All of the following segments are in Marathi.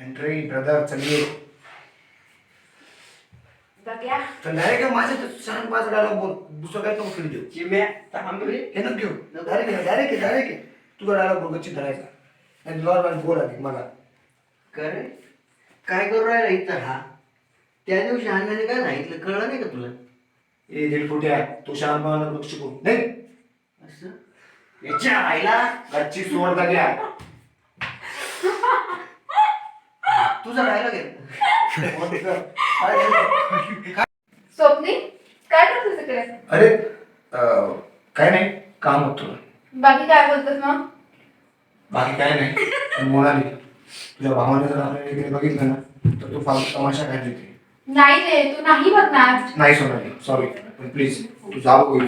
एंट्री ब्रदर चलिए. बघ्या तर डायरेक्ट माझे छान पाच डायलॉग बोल. दुसरं काय नको फिरू देऊ. चिम्या थांब रे. हे नको घेऊ. डायरेक्ट तुझा डायलॉग बोल गच्ची धरायचा. आणि नॉर्मल बोल आधी मला. कर काय करू राहिला इथं हा? त्या दिवशी अण्णाने काय सांगितलं कळलं नाही का तुला? ए दिल फुट्या तू शांत मला नको शिकू. नाही असं याच्या आईला गच्ची सोड घ्या. तुझा राहिला घे. स्वप्नी काय करतोस तिकडे? अरे काय नाही काम होतं. बाकी काय बोलतोस मग? बाकी काय नाही. पण म्हणाली तुझ्या भावाने जर आपल्याला इकडे बघितलं ना तर तू फालतू तमाशा काय देते. नाही रे तू नाही बघणार. नाही सोनाली सॉरी पण प्लीज तू जाऊ होईल.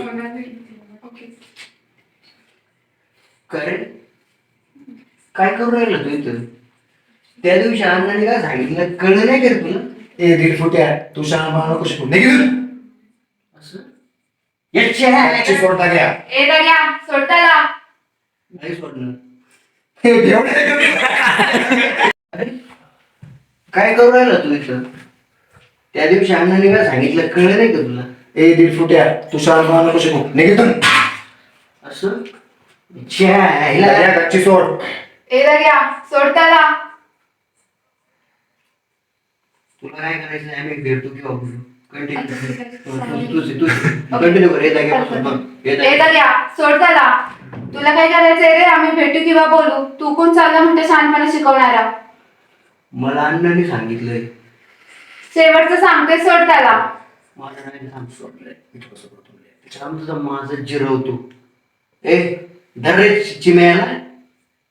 ओके. कर काय करू राहिला तू इथं? त्या दिवशी अण्णाने काय सांगितलं कळलं नाही का रे तुला? ए दिल फुट्या तू शांत मला नको शिकू. नाही घेऊन असं याच्या गच्ची सोडता घ्या. ए दर्या सोड त्याला. नाही सोडलं. हे एवढं अरे काय करू राहिला तू इथं? त्या दिवशी अण्णाने काय सांगितलं कळलं नाही का तुला? ए दिल फुट्या तू शांत मला नको शिकू. नाही घेऊन असं याच्या गच्ची सोड. ए दर्या सोड त्याला. तुला काय करायचं आहे आम्ही भेटतो किंवा बोलू. अच्छा, ठीक आहे. कंटिन्यू कंटिन्यू कर. येत आहे ए दर्या सोड त्याला. तुला काय करायचंय रे? आम्ही भेटू किंवा बोलू. तू कोण चालला म्हणते शहाणपणा शिकवणारा? मला अण्णाने सांगितलंय. शेवटचं सांगते सोड त्याला. माझं नाही सांग सोडलंय. छान तुझं माझं जिरवतो. ए दर चिम्याला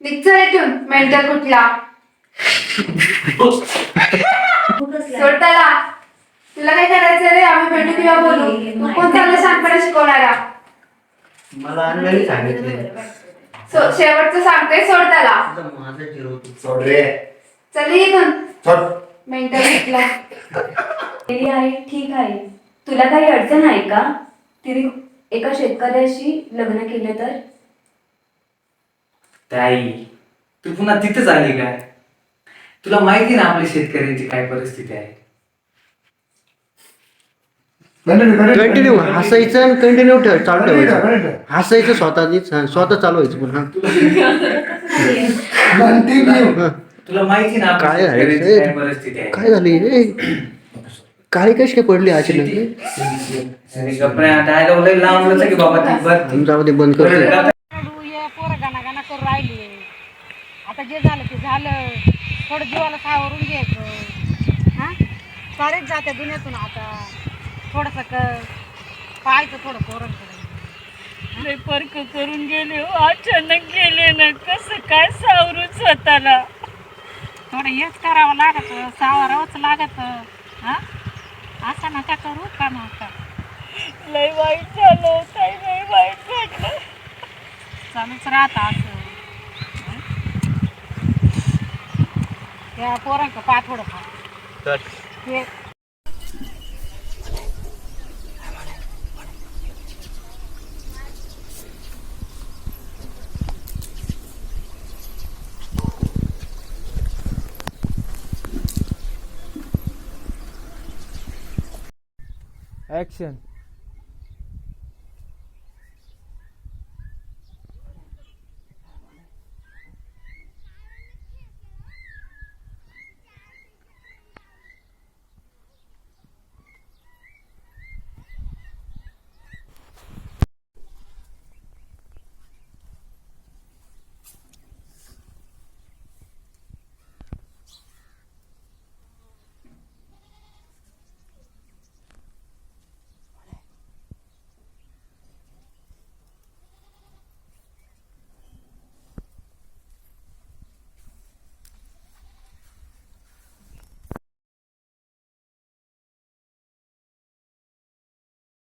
निघचं रे ठेवून मेंटल कुठला. सोड त्याला. तुला काय करायचंय रे? आम्ही भेटू किंवा बोलू. तू कोण चालला शहाणपणा शिकवणारा? मला अण्णाने सांगितलंय. शेवटचं सांगते सोड त्याला. तुझं माझं जिरवतो. सोड रे. चल इथून सोड. मेंटल कुठला. गेली आहे ठीक आहे. तुला काही अडचण आहे का? तिने एका शेतकऱ्याशी लग्न केलं तर? ताई तू पुन्हा तिथेच आली काय? तुला माहिती ना आपल्या शेतकऱ्यांची काय परिस्थिती आहे. कंटिन्यू हसायचं कंटिन्यू चालू ठेवायचं. हसायचं स्वतः चालवायचं पुन्हा. तुला माहिती ना आपल्या काय आहे? शेतकऱ्यांची काय परिस्थिती आहे. काय झाली? काळी कशी काय पडली अचानक? आणि गप्पा डायलॉग लय लांबलं की बाबा ती बरं. जाऊ दे बंद करतो. पोरं गाणा करून राहिली. आता जे झालं ते झालं. थोडं जीवाला सावरून घ्यायचं. हा सारेच जाते दुनियातून आता. थोडस पाहायचं थोडं पोरांकडे. लय परक करून गेले हो. अचानक गेले ना. कसं काय सावरून स्वतःला. थोडं हेच करावं लागत. सावरावंच लागत. हा असं नका करू का नका. लय वाईट झालं ताई. लय वाईट वाटलं. चालूच राहत असं. त्या पोरांक पा थोडं फार ते ॲक्शन.